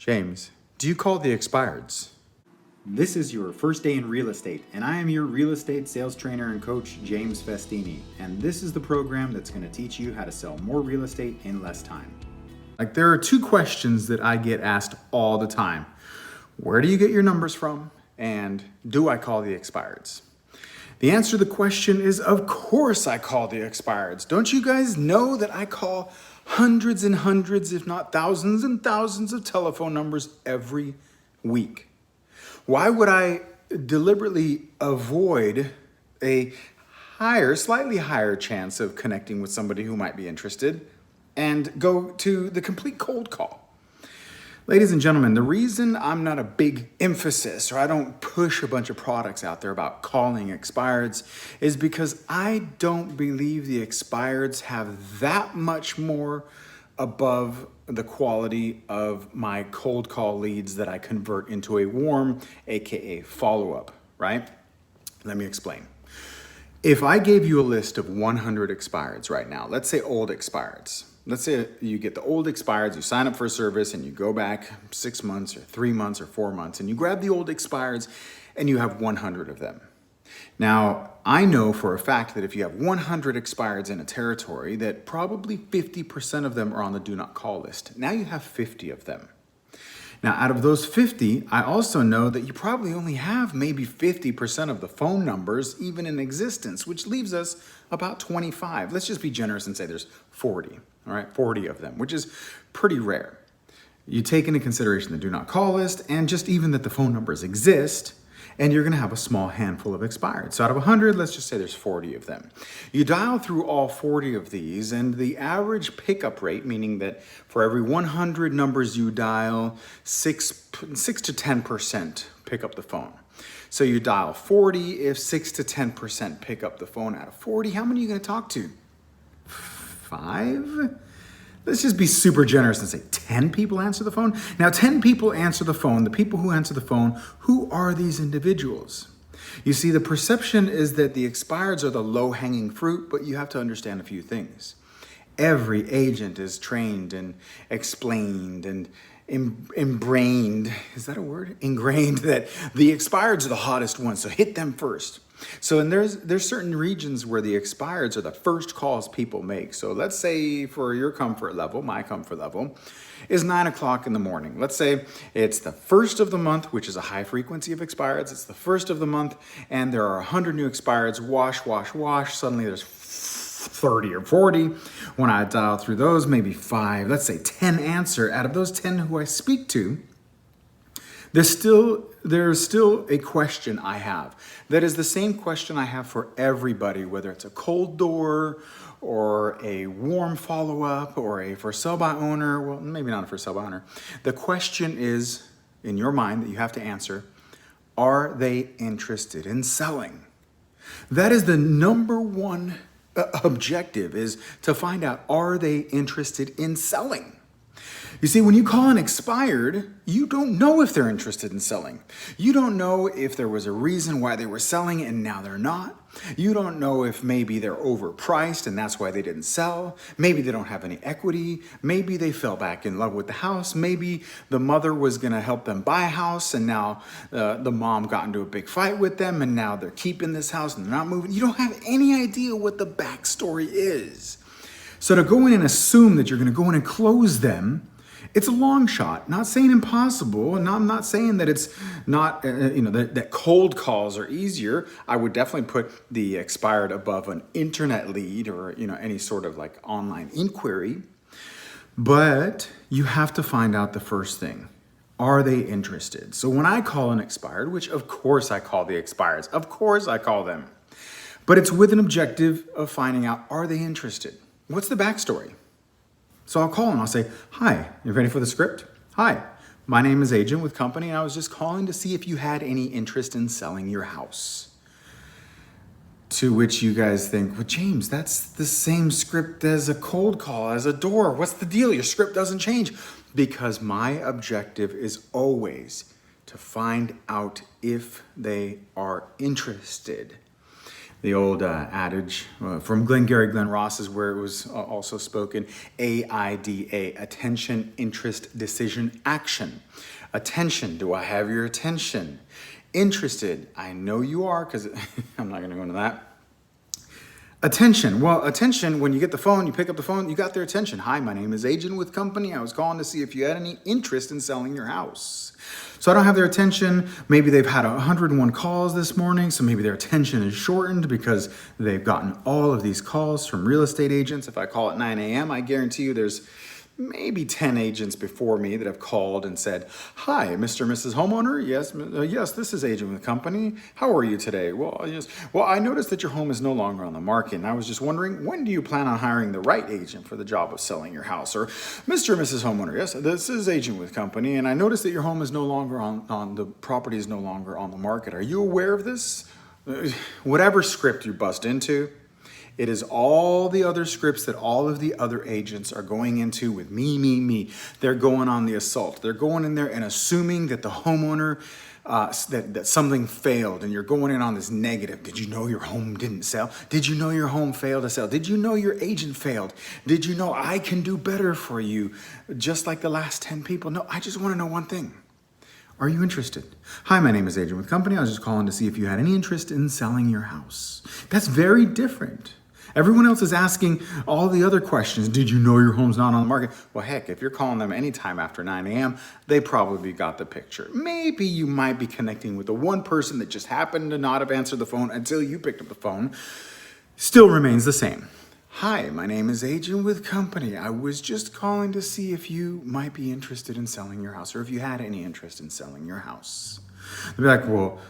James, do you call the expireds? This is your first day in real estate, and I am your real estate sales trainer and coach, James Festini. And this is the program that's going to teach you how to sell more real estate in less time. Like, there are two questions that I get asked all the time. Where do you get your numbers from? And do I call the expireds? The answer to the question is, of course I call the expireds. Don't you guys know that I call hundreds and hundreds, if not thousands and thousands of telephone numbers every week? Why would I deliberately avoid a slightly higher chance of connecting with somebody who might be interested and go to the complete cold call? Ladies and gentlemen, the reason I'm not a big emphasis or I don't push a bunch of products out there about calling expireds is because I don't believe the expireds have that much more above the quality of my cold call leads that I convert into a warm, AKA follow-up, right? Let me explain. If I gave you a list of 100 expireds right now, let's say old expireds. Let's say you get the old expireds, you sign up for a service and you go back 6 months or 3 months or 4 months and you grab the old expireds and you have 100 of them. Now, I know for a fact that if you have 100 expireds in a territory, that probably 50% of them are on the do not call list. Now you have 50 of them. Now, out of those 50, I also know that you probably only have maybe 50% of the phone numbers even in existence, which leaves us about 25. Let's just be generous and say there's 40, all right? 40 of them, which is pretty rare. You take into consideration the do not call list and just even that the phone numbers exist, and you're gonna have a small handful of expired. So out of 100, let's just say there's 40 of them. You dial through all 40 of these, and the average pickup rate, meaning that for every 100 numbers you dial, 6 to 10% pick up the phone. So you dial 40, if 6 to 10% pick up the phone out of 40, how many are you gonna talk to? 5? Let's just be super generous and say 10 people answer the phone. Now, 10 people answer the phone. The people who answer the phone, who are these individuals? You see, the perception is that the expireds are the low-hanging fruit, but you have to understand a few things. Every agent is trained and explained and ingrained, is that a word? Ingrained that the expireds are the hottest ones, so hit them first. So there's certain regions where the expireds are the first calls people make. So let's say for your comfort level, my comfort level, is 9 o'clock in the morning. Let's say it's the first of the month, which is a high frequency of expireds. It's the first of the month, and there are 100 new expireds. Wash, wash, wash. Suddenly there's 30 or 40. When I dial through those, maybe 5, let's say 10 answer. Out of those 10 who I speak to, there's still a question I have. That is the same question I have for everybody, whether it's a cold door or a warm follow-up or a for sale by owner. Well, maybe not a for sale by owner. The question is, in your mind, that you have to answer, are they interested in selling? That is the number one objective, is to find out, are they interested in selling? You see, when you call an expired, you don't know if they're interested in selling. You don't know if there was a reason why they were selling and now they're not. You don't know if maybe they're overpriced and that's why they didn't sell. Maybe they don't have any equity. Maybe they fell back in love with the house. Maybe the mother was going to help them buy a house and now the mom got into a big fight with them and now they're keeping this house and they're not moving. You don't have any idea what the backstory is. So to go in and assume that you're going to go in and close them, it's a long shot. Not saying impossible, and I'm not saying that it's not, that cold calls are easier. I would definitely put the expired above an internet lead or, any sort of like online inquiry. But you have to find out the first thing. Are they interested? So when I call an expired, which of course I call the expireds, of course I call them, but it's with an objective of finding out, are they interested? What's the backstory? So I'll call and I'll say, hi, you ready for the script? Hi, my name is Agent with Company, and I was just calling to see if you had any interest in selling your house. To which you guys think, well, James, that's the same script as a cold call, as a door. What's the deal? Your script doesn't change. Because my objective is always to find out if they are interested. The old adage from Glengarry Glen Ross is where it was also spoken, AIDA, attention, interest, decision, action. Attention, do I have your attention? Interested, I know you are, because I'm not going to go into that. Attention. Well, attention, when you get the phone, you pick up the phone, you got their attention. Hi, my name is Agent with Company. I was calling to see if you had any interest in selling your house. So I don't have their attention. Maybe they've had 101 calls this morning, so maybe their attention is shortened because they've gotten all of these calls from real estate agents. If I call at 9 a.m., I guarantee you there's maybe 10 agents before me that have called and said, hi, Mr. and Mrs. Homeowner. Yes, this is Agent with Company. How are you today? Well, yes. Well, I noticed that your home is no longer on the market, and I was just wondering, when do you plan on hiring the right agent for the job of selling your house? Or Mr. and Mrs. Homeowner, yes, this is Agent with Company, and I noticed that your home is no longer on the property is no longer on the market. Are you aware of this? Whatever script you bust into, it is all the other scripts that all of the other agents are going into with me. They're going on the assault. They're going in there and assuming that the homeowner, that something failed, and you're going in on this negative. Did you know your home didn't sell? Did you know your home failed to sell? Did you know your agent failed? Did you know I can do better for you, just like the last 10 people? No, I just want to know one thing. Are you interested? Hi, my name is Agent with Company. I was just calling to see if you had any interest in selling your house. That's very different. Everyone else is asking all the other questions. Did you know your home's not on the market? Well, heck, if you're calling them anytime after 9 a.m., they probably got the picture. Maybe you might be connecting with the one person that just happened to not have answered the phone until you picked up the phone. Still remains the same. Hi, my name is Agent with Company. I was just calling to see if you might be interested in selling your house, or if you had any interest in selling your house. They'll be like, well,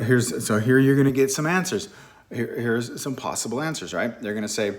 here you're going to get some answers. Here's some possible answers, right? They're going to say,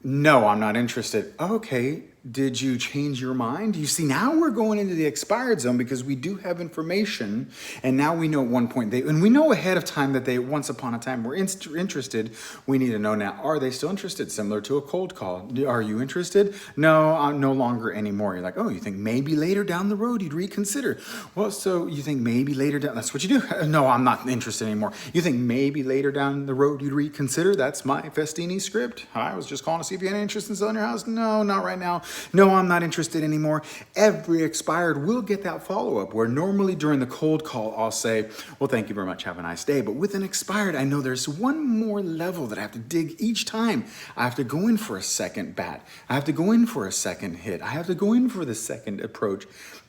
no, I'm not interested. Okay, did you change your mind? You see, now we're going into the expired zone because we do have information, and now we know at one point, and we know ahead of time that they once upon a time were interested. We need to know now, are they still interested? Similar to a cold call. Are you interested? No, I'm no longer anymore. You're like, oh, you think maybe later down the road you'd reconsider. Well, so you think maybe later down, that's what you do. No, I'm not interested anymore. You think maybe later down the road you'd reconsider? That's my Festini script. I was just calling to see if you had any interest in selling your house. No, not right now. No, I'm not interested anymore. Every expired will get that follow-up where normally during the cold call, I'll say, well, thank you very much. Have a nice day. But with an expired, I know there's one more level that I have to dig each time. I have to go in for a second bat. I have to go in for a second hit. I have to go in for the second approach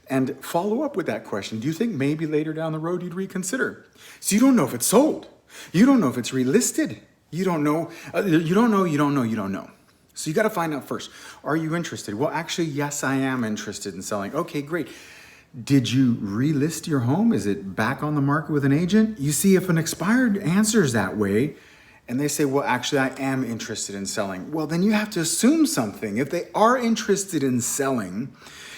and follow up with that question. Do you think maybe later down the road you'd reconsider? So you don't know if it's sold. You don't know if it's relisted. You don't know. You don't know. So you got to find out first, are you interested? Well, actually, yes, I am interested in selling. Okay, great. Did you relist your home? Is it back on the market with an agent? You see, if an expired answers that way, and they say, well, actually, I am interested in selling. Well, then you have to assume something. If they are interested in selling,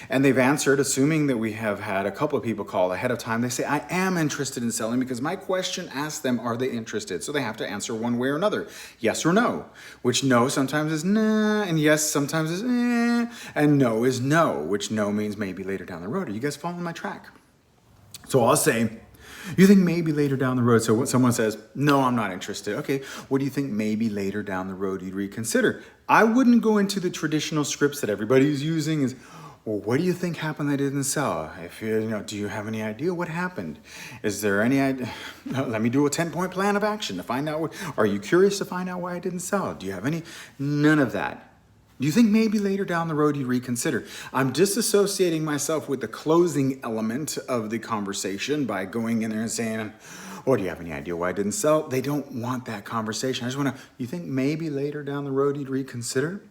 and they've answered, assuming that we have had a couple of people call ahead of time, they say, I am interested in selling because my question asked them, are they interested? So they have to answer one way or another, yes or no, which no sometimes is nah, and yes sometimes is eh, and no is no, which no means maybe later down the road. Are you guys following my track? So I'll say, you think maybe later down the road, so when someone says, no, I'm not interested. Okay, what do you think maybe later down the road you'd reconsider? I wouldn't go into the traditional scripts that everybody's using is, well, what do you think happened that didn't sell? If do you have any idea what happened? Is there any idea? Let me do a 10-point plan of action to find out are you curious to find out why it didn't sell? Do you have any? None of that. Do you think maybe later down the road you reconsider? I'm disassociating myself with the closing element of the conversation by going in there and saying, oh, do you have any idea why it didn't sell? They don't want that conversation. I just want to, you think maybe later down the road you'd reconsider?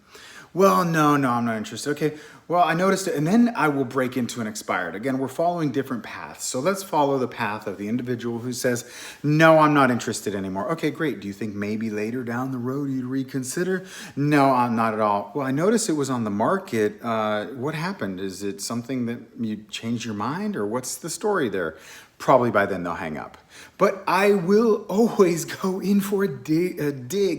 Well, no, I'm not interested. Okay, well, I noticed it. And then I will break into an expired. Again, we're following different paths. So let's follow the path of the individual who says, no, I'm not interested anymore. Okay, great. Do you think maybe later down the road you'd reconsider? No, I'm not at all. Well, I noticed it was on the market. What happened? Is it something that you changed your mind, or what's the story there? Probably by then they'll hang up. But I will always go in for a dig,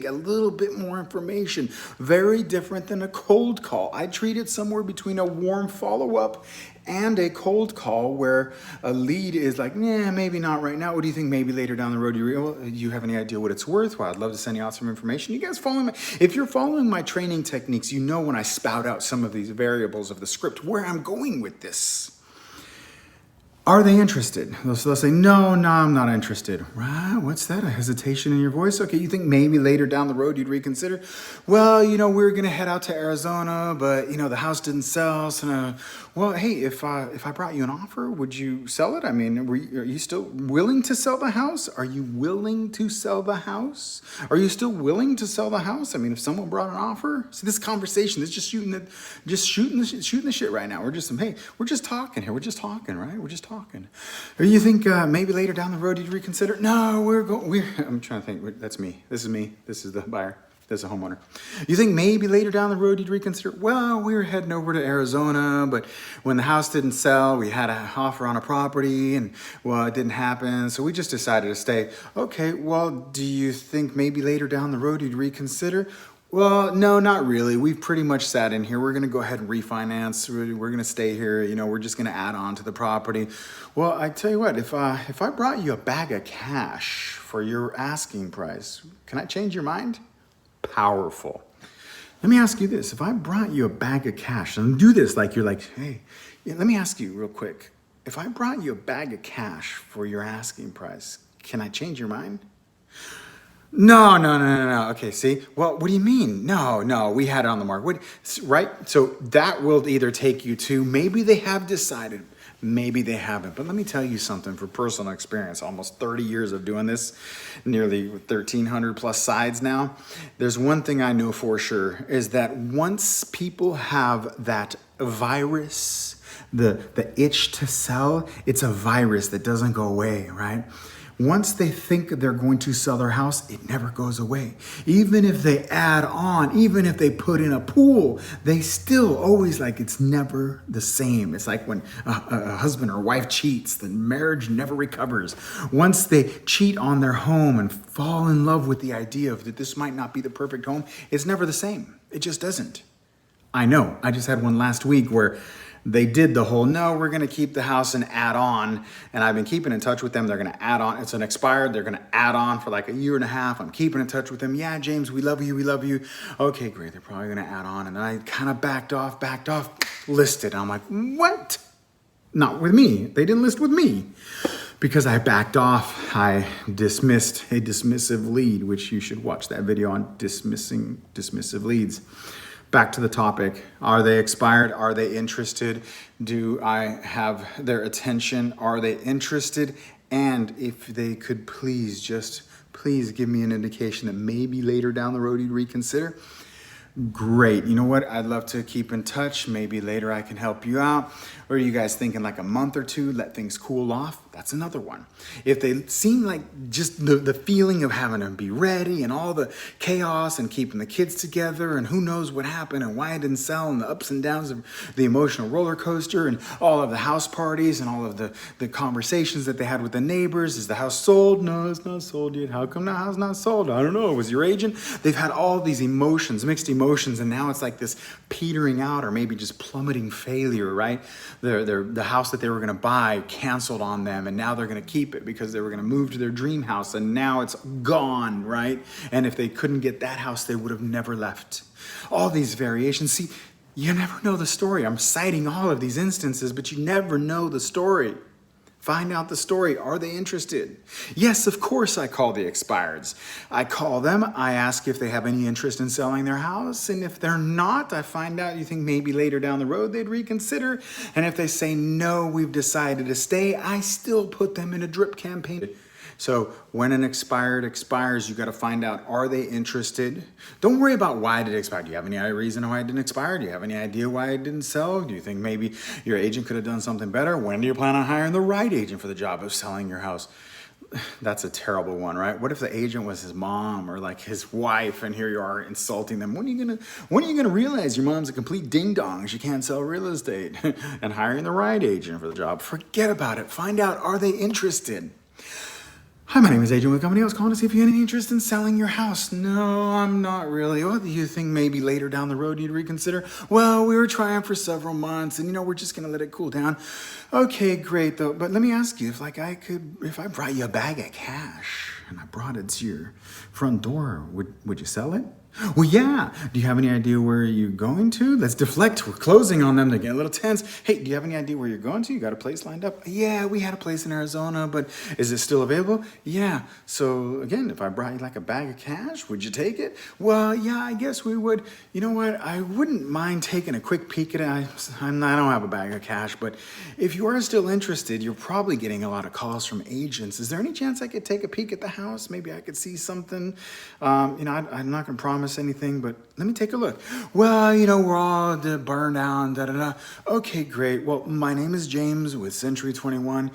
a little bit more information. Very different than a cold call. I treat it somewhere between a warm follow-up and a cold call where a lead is like, yeah, maybe not right now. What do you think? Maybe later down the road, you have any idea what it's worth? Well, I'd love to send you out some information. You guys following if you're following my training techniques, you know when I spout out some of these variables of the script, where I'm going with this. Are they interested? They'll say, no, I'm not interested. Right? What's that? A hesitation in your voice? Okay, you think maybe later down the road you'd reconsider? Well, we were going to head out to Arizona, but, the house didn't sell. So, well, hey, if I brought you an offer, would you sell it? I mean, are you still willing to sell the house? Are you willing to sell the house? Are you still willing to sell the house? I mean, if someone brought an offer, see this conversation is just shooting the shit right now. We're just talking here. We're just talking, right? We're just talking. Or you think maybe later down the road you'd reconsider? No, I'm trying to think. That's me. This is me. This is the buyer. This is a homeowner. You think maybe later down the road you'd reconsider? Well, we were heading over to Arizona, but when the house didn't sell, we had an offer on a property, and well, it didn't happen, so we just decided to stay. Okay, well, do you think maybe later down the road you'd reconsider? Well, no, not really. We've pretty much sat in here. We're going to go ahead and refinance. We're going to stay here. We're just going to add on to the property. Well, I tell you what, if I brought you a bag of cash for your asking price, can I change your mind? Powerful. Let me ask you this. If I brought you a bag of cash, and do this like you're like, hey, let me ask you real quick. If I brought you a bag of cash for your asking price, can I change your mind? No. Okay, see? Well, what do you mean? No, we had it on the market. Right? So that will either take you to maybe they have decided, maybe they haven't. But let me tell you something from personal experience, almost 30 years of doing this, nearly 1,300 plus sides now. There's one thing I know for sure is that once people have that virus, the itch to sell, it's a virus that doesn't go away, right? Once they think they're going to sell their house, it never goes away. Even if they add on, even if they put in a pool, they still always it's never the same. It's like when a husband or wife cheats, the marriage never recovers. Once they cheat on their home and fall in love with the idea of that this might not be the perfect home, it's never the same. It just doesn't. I know. I just had one last week where they did the whole, no, we're going to keep the house and add on. And I've been keeping in touch with them. They're going to add on. It's an expired. They're going to add on for like a year and a half. I'm keeping in touch with them. Yeah, James, we love you. We love you. Okay, great. They're probably going to add on. And then I kind of backed off, listed. I'm like, what? Not with me. They didn't list with me. Because I backed off, I dismissed a dismissive lead, which you should watch that video on dismissing dismissive leads. Back to the topic. Are they expired? Are they interested? Do I have their attention? Are they interested? And if they could please give me an indication that maybe later down the road you'd reconsider. Great. You know what? I'd love to keep in touch. Maybe later I can help you out. Or are you guys thinking like a month or two, let things cool off? That's another one. If they seem like just the feeling of having to be ready and all the chaos and keeping the kids together and who knows what happened and why it didn't sell and the ups and downs of the emotional roller coaster and all of the house parties and all of the conversations that they had with the neighbors. Is the house sold? No, it's not sold yet. How come the house not sold? I don't know. Was your agent? They've had all these emotions, mixed emotions, and now it's like this petering out or maybe just plummeting failure, right? The house that they were going to buy canceled on them, and now they're going to keep it because they were going to move to their dream house, and now it's gone, right? And if they couldn't get that house, they would have never left. All these variations. See, you never know the story. I'm citing all of these instances, but you never know the story. Find out the story. Are they interested? Yes, of course I call the expireds. I call them. I ask if they have any interest in selling their house. And if they're not, I find out you think maybe later down the road they'd reconsider. And if they say, no, we've decided to stay, I still put them in a drip campaign. So when an expired expires, you got to find out, are they interested? Don't worry about why it expired. Do you have any reason why it didn't expire? Do you have any idea why it didn't sell? Do you think maybe your agent could have done something better? When do you plan on hiring the right agent for the job of selling your house? That's a terrible one, right? What if the agent was his mom or like his wife, and here you are insulting them? When are you gonna realize your mom's a complete ding dong? She can't sell real estate and hiring the right agent for the job. Forget about it. Find out, are they interested? Hi, my name is Adrian with the company. I was calling to see if you had any interest in selling your house. No, I'm not really. Oh, do you think maybe later down the road you'd reconsider? Well, we were trying for several months and we're just going to let it cool down. Okay, great though. But let me ask you, if I brought you a bag of cash and I brought it to your front door, would you sell it? Well, yeah. Do you have any idea where you're going to? Let's deflect. We're closing on them to get a little tense. Hey, do you have any idea where you're going to? You got a place lined up? Yeah, we had a place in Arizona, but is it still available? Yeah. So again, if I brought you like a bag of cash, would you take it? Well, yeah, I guess we would. You know what? I wouldn't mind taking a quick peek at it. I don't have a bag of cash, but if you are still interested, you're probably getting a lot of calls from agents. Is there any chance I could take a peek at the house? Maybe I could see something. I'm not going to promise anything, but let me take a look. Well, we're all burned down, Okay, great. Well, my name is James with Century 21.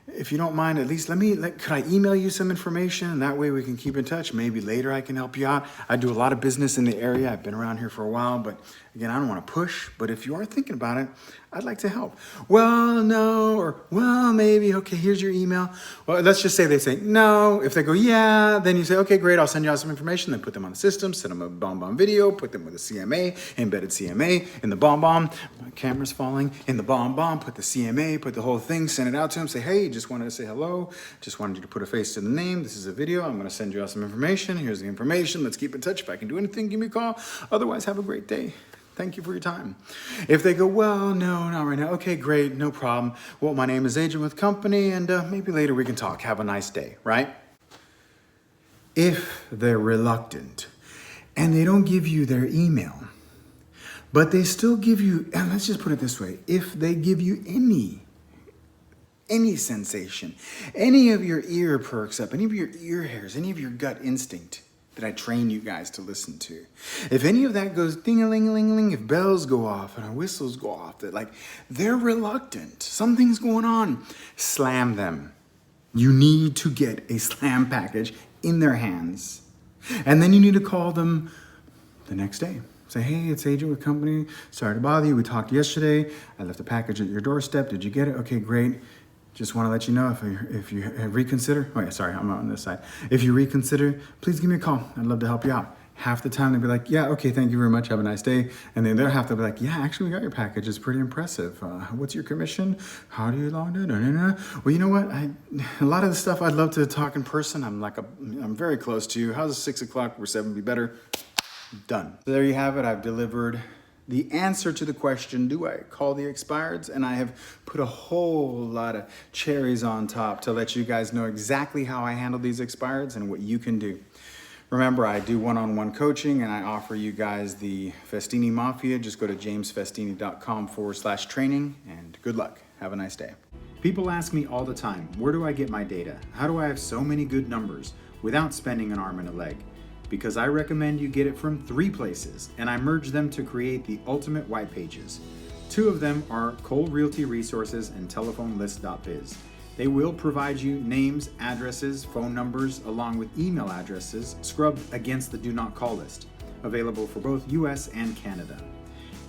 If you don't mind, at least could I email you some information? And that way we can keep in touch. Maybe later I can help you out. I do a lot of business in the area. I've been around here for a while, but again, I don't want to push, but if you are thinking about it, I'd like to help. Well, no, or well, maybe. Okay, here's your email. Well, let's just say they say no. If they go, yeah, then you say, okay, great, I'll send you out some information. Then put them on the system, send them a BombBomb video, put them with a CMA, embedded CMA in the BombBomb. My camera's falling. In the BombBomb, put the CMA, put the whole thing, send it out to them. Say, hey, just wanted to say hello. Just wanted you to put a face to the name. This is a video. I'm going to send you out some information. Here's the information. Let's keep in touch. If I can do anything, give me a call. Otherwise, have a great day. Thank you for your time. If they go, well, no, not right now. Okay, great, no problem. Well, my name is Adrian with company, and maybe later we can talk. Have a nice day, right? If they're reluctant and they don't give you their email, but they still give you, and let's just put it this way, if they give you any sensation, any of your ear perks up, any of your ear hairs, any of your gut instinct, that I train you guys to listen to. If any of that goes ding-a-ling-a-ling-a-ling, if bells go off and whistles go off, that they're reluctant, something's going on, slam them. You need to get a slam package in their hands. And then you need to call them the next day. Say, hey, it's Adrian with company. Sorry to bother you. We talked yesterday. I left a package at your doorstep. Did you get it? Okay, great. Just want to let you know if you reconsider. Oh yeah, sorry, I'm on this side. If you reconsider, please give me a call. I'd love to help you out. Half the time they'll be like, yeah, okay, thank you very much. Have a nice day. And then they'll have to be like, yeah, actually we got your package. It's pretty impressive. What's your commission? How do you log in? Well, you know what? A lot of the stuff I'd love to talk in person. I'm very close to you. How's 6 o'clock or 7 be better? Done. So there you have it. I've delivered the answer to the question, do I call the expireds? And I have put a whole lot of cherries on top to let you guys know exactly how I handle these expireds and what you can do. Remember, I do one-on-one coaching and I offer you guys the Festini Mafia. Just go to jamesfestini.com/training and good luck. Have a nice day. People ask me all the time, where do I get my data? How do I have so many good numbers without spending an arm and a leg? Because I recommend you get it from 3 places, and I merge them to create the ultimate white pages. 2 of them are Cole Realty Resources and TelephoneList.biz. They will provide you names, addresses, phone numbers, along with email addresses scrubbed against the Do Not Call list, available for both US and Canada.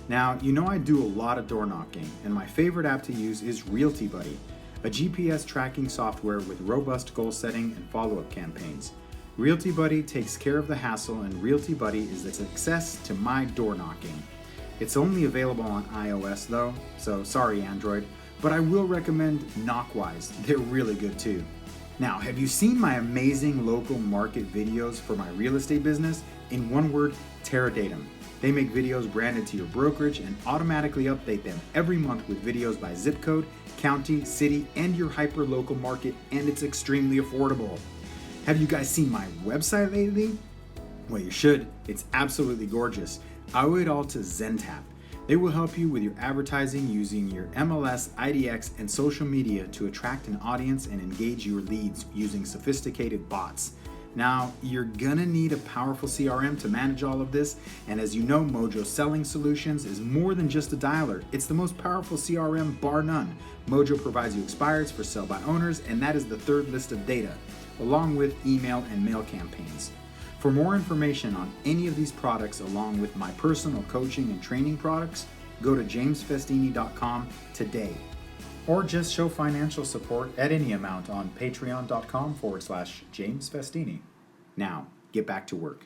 Now, I do a lot of door knocking, and my favorite app to use is Realty Buddy, a GPS tracking software with robust goal setting and follow-up campaigns. Realty Buddy takes care of the hassle, and Realty Buddy is the success to my door knocking. It's only available on iOS though, so sorry Android, but I will recommend Knockwise. They're really good too. Now, have you seen my amazing local market videos for my real estate business? In one word, Terradatum. They make videos branded to your brokerage and automatically update them every month with videos by zip code, county, city, and your hyper-local market, and it's extremely affordable. Have you guys seen my website lately? Well, you should. It's absolutely gorgeous. I owe it all to Zentap. They will help you with your advertising using your MLS, IDX, and social media to attract an audience and engage your leads using sophisticated bots. Now, you're gonna need a powerful CRM to manage all of this, and as you know, Mojo Selling Solutions is more than just a dialer. It's the most powerful CRM bar none. Mojo provides you expireds for sell by owners, and that is the 3rd list of data, along with email and mail campaigns. For more information on any of these products, along with my personal coaching and training products, go to jamesfestini.com today. or just show financial support at any amount on patreon.com/James Festini. Now, get back to work.